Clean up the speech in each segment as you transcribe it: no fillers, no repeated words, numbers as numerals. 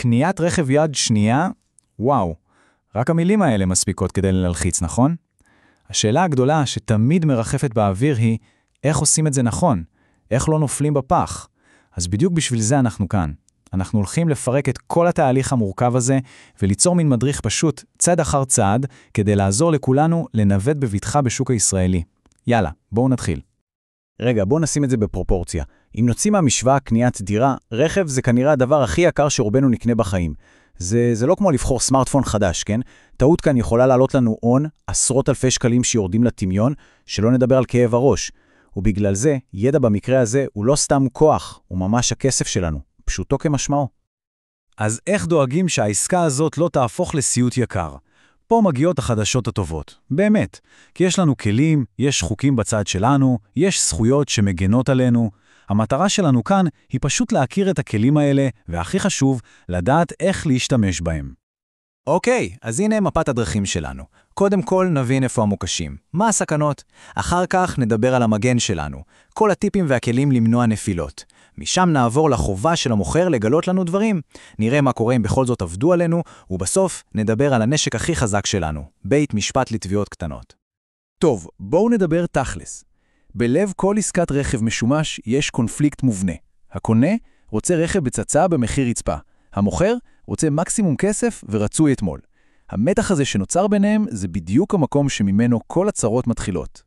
קניית רכב יד שנייה? וואו, רק המילים האלה מספיקות כדי ללחיץ, נכון? השאלה הגדולה שתמיד מרחפת באוויר היא, איך עושים את זה נכון? איך לא נופלים בפח? אז בדיוק בשביל זה אנחנו כאן. אנחנו הולכים לפרק את כל התהליך המורכב הזה, וליצור מין מדריך פשוט, צעד אחר צעד, כדי לעזור לכולנו לנווט בבטחה בשוק הישראלי. יאללה, בואו נתחיל. רגע, בואו נשים את זה בפרופורציה. אם נוציא מהמשוואה קניית דירה, רכב זה כנראה הדבר הכי יקר שרובנו נקנה בחיים. זה לא כמו לבחור סמארטפון חדש, כן? טעות כאן יכולה לעלות לנו הון, עשרות אלפי שקלים שיורדים לטמיון, שלא נדבר על כאב הראש. ובגלל זה, ידע במקרה הזה הוא לא סתם כוח, הוא ממש הכסף שלנו, פשוטו כמשמעו. אז איך דואגים שהעסקה הזאת לא תהפוך לסיוט יקר? פה מגיעות החדשות הטובות, באמת, כי יש לנו כלים, יש חוקים בצד שלנו, יש זכויות שמגנות עלינו. המטרה שלנו כאן היא פשוט להכיר את הכלים האלה, והכי חשוב, לדעת איך להשתמש בהם. אוקיי, אז הנה מפת הדרכים שלנו. קודם כל נבין איפה המוקשים. מה הסכנות? אחר כך נדבר על המגן שלנו. כל הטיפים והכלים למנוע נפילות. משם נעבור לחובה של המוכר לגלות לנו דברים. נראה מה קורה אם בכל זאת עבדו עלינו, ובסוף נדבר על הנשק הכי חזק שלנו, בית משפט לתביעות קטנות. טוב, בואו נדבר תכלס. בלב כל עסקת רכב משומש יש קונפליקט מובנה. הקונה רוצה רכב בצצה במחיר רצפה. המוכר רוצה מקסימום כסף ורצוי אתמול. המתח הזה שנוצר ביניהם זה בדיוק המקום שממנו כל הצרות מתחילות.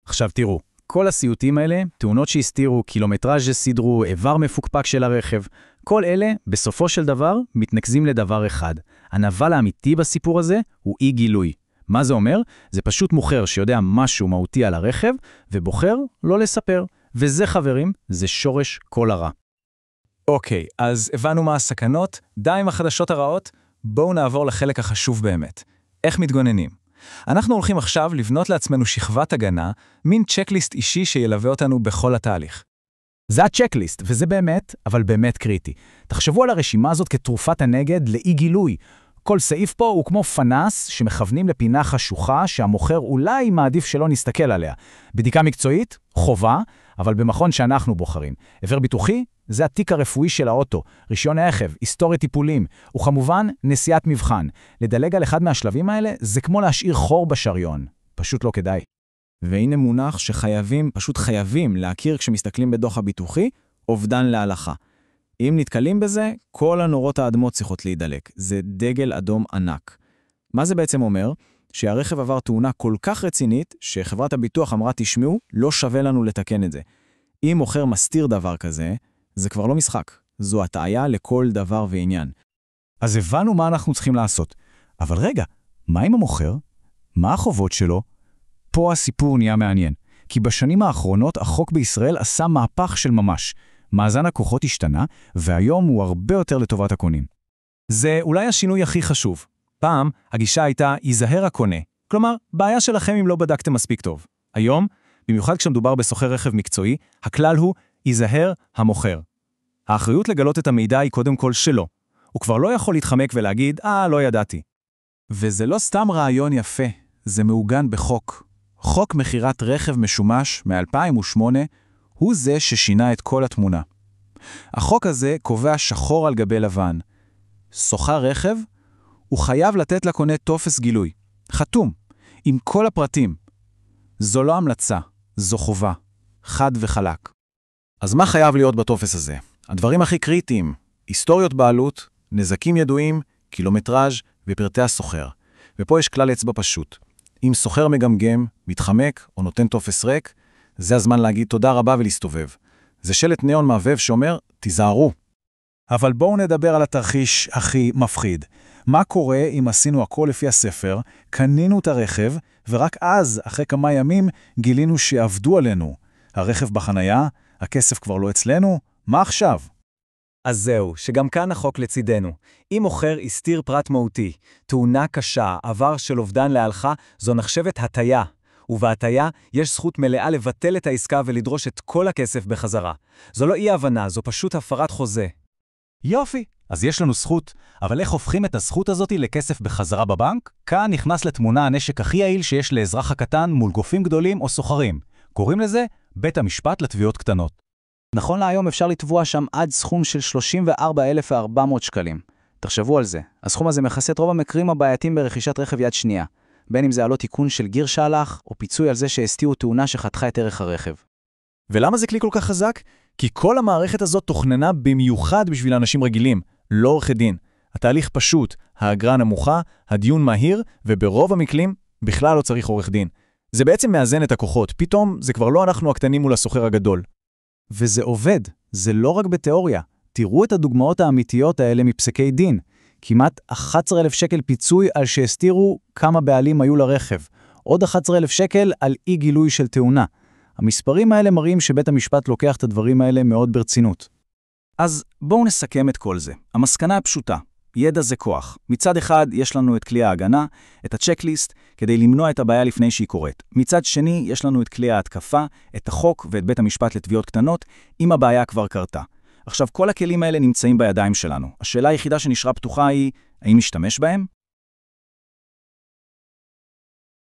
עכשיו תראו, כל הסיוטים האלה, תאונות שהסתירו, קילומטראז' שסידרו, איבר מפוקפק של הרכב, כל אלה בסופו של דבר מתנקזים לדבר אחד. הנבל האמיתי בסיפור הזה הוא אי גילוי. מה זה אומר? זה פשוט מוכר שיודע משהו מהותי על הרכב, ובוחר לא לספר. וזה חברים, זה שורש כל הרע. אוקיי, אז הבנו מה הסכנות, די עם החדשות הרעות, בואו נעבור לחלק החשוב באמת. איך מתגוננים? אנחנו הולכים עכשיו לבנות לעצמנו שכבת הגנה, מין צ'קליסט אישי שילווה אותנו בכל התהליך. זה הצ'קליסט, וזה באמת, אבל באמת קריטי. תחשבו על הרשימה הזאת כתרופת הנגד לאי גילוי. כל סעיף פה הוא כמו פנס שמכוונים לפינה חשוכה שהמוכר אולי מעדיף שלא נסתכל עליה. בדיקה מקצועית, חובה, אבל במכון שאנחנו בוחרים. עבר ביטוחי, זה התיק הרפואי של האוטו, רישיון הרכב, היסטוריה טיפולים, וכמובן נסיעת מבחן. לדלג על אחד מהשלבים האלה זה כמו להשאיר חור בשריון. פשוט לא כדאי. והנה מונח שחייבים, פשוט חייבים להכיר כשמסתכלים בדוח הביטוחי, אובדן להלכה. אם נתקלים בזה, כל הנורות האדמות צריכות להידלק. זה דגל אדום ענק. מה זה בעצם אומר? שהרכב עבר תאונה כל כך רצינית, שחברת הביטוח אמרה תשמעו, לא שווה לנו לתקן את זה. אם מוכר מסתיר דבר כזה, זה כבר לא משחק. זו הטעיה לכל דבר ועניין. אז הבנו מה אנחנו צריכים לעשות. אבל רגע, מה עם המוכר? מה החובות שלו? פה הסיפור נהיה מעניין. כי בשנים האחרונות החוק בישראל עשה מהפך של ממש. מאזן הכוחות השתנה, והיום הוא הרבה יותר לטובת הקונים. זה אולי השינוי הכי חשוב. פעם, הגישה הייתה, ייזהר הקונה. כלומר, בעיה שלכם אם לא בדקתם מספיק טוב. היום, במיוחד כשמדובר בסוחר רכב מקצועי, הכלל הוא, ייזהר המוכר. האחריות לגלות את המידע היא קודם כל שלו. הוא כבר לא יכול להתחמק ולהגיד, לא ידעתי. וזה לא סתם רעיון יפה, זה מעוגן בחוק. חוק מחירת רכב משומש מ-2008, הוא זה ששינה את כל התמונה. החוק הזה קובע שחור על גבי לבן. סוחר רכב, הוא חייב לתת לקונה טופס גילוי. חתום, עם כל הפרטים. זו לא המלצה, זו חובה. חד וחלק. אז מה חייב להיות בטופס הזה? הדברים הכי קריטיים, היסטוריות בעלות, נזקים ידועים, קילומטראז' ופרטי הסוחר. ופה יש כלל אצבע פשוט. אם סוחר מגמגם, מתחמק או נותן טופס ריק, זה הזמן להגיד תודה רבה ולהסתובב. זה שלט ניאון מעבב שאומר, תיזהרו. אבל בואו נדבר על התרחיש הכי מפחיד. מה קורה אם עשינו הכל לפי הספר, קנינו את הרכב, ורק אז, אחרי כמה ימים, גילינו שעבדו עלינו. הרכב בחנייה, הכסף כבר לא אצלנו, מה עכשיו? אז זהו, שגם כאן החוק לצידנו. אם מוכר הסתיר פרט מהותי, תאונה קשה, עבר של אובדן להלכה, זו נחשבת הטיה. ובהטיה יש זכות מלאה לבטל את העסקה ולדרוש את כל הכסף בחזרה. זו לא אי-הבנה, זו פשוט הפרת חוזה. יופי, אז יש לנו זכות, אבל איך הופכים את הזכות הזאת לכסף בחזרה בבנק? כאן נכנס לתמונה הנשק הכי יעיל שיש לאזרח הקטן מול גופים גדולים או סוחרים. קוראים לזה בית המשפט לתביעות קטנות. נכון להיום אפשר לתבוע שם עד סכום של 34,400 שקלים. תחשבו על זה. הסכום הזה מכסה את רוב המקרים הבעייתיים ברכישת רכב יד שנייה, בין אם זה עלות תיקון של גיר שהלך, או פיצוי על זה שהסתירו תאונה שחתכה את ערך הרכב. ולמה זה כלי כל כך חזק? כי כל המערכת הזאת תוכננה במיוחד בשביל אנשים רגילים, לא עורכי דין. התהליך פשוט, האגרה נמוכה, הדיון מהיר, וברוב המקרים בכלל לא צריך עורך דין. זה בעצם מאזן את הכוחות, פתאום זה כבר לא אנחנו הקטנים מול הסוחר הגדול. וזה עובד, זה לא רק בתיאוריה. תראו את הדוגמאות האמיתיות האלה מפסקי דין. כמעט 11,000 שקל פיצוי על שהסתירו כמה בעלים היו לרכב. עוד 11,000 שקל על אי גילוי של תאונה. המספרים האלה מראים שבית המשפט לוקח את הדברים האלה מאוד ברצינות. אז בואו נסכם את כל זה. המסקנה הפשוטה. ידע זה כוח. מצד אחד יש לנו את כלי ההגנה, את הצ'קליסט, כדי למנוע את הבעיה לפני שהיא קורית. מצד שני יש לנו את כלי ההתקפה, את החוק ואת בית המשפט לתביעות קטנות, אם הבעיה כבר קרתה. עכשיו, כל הכלים האלה נמצאים בידיים שלנו. השאלה היחידה שנשארה פתוחה היא, האם נשתמש בהם?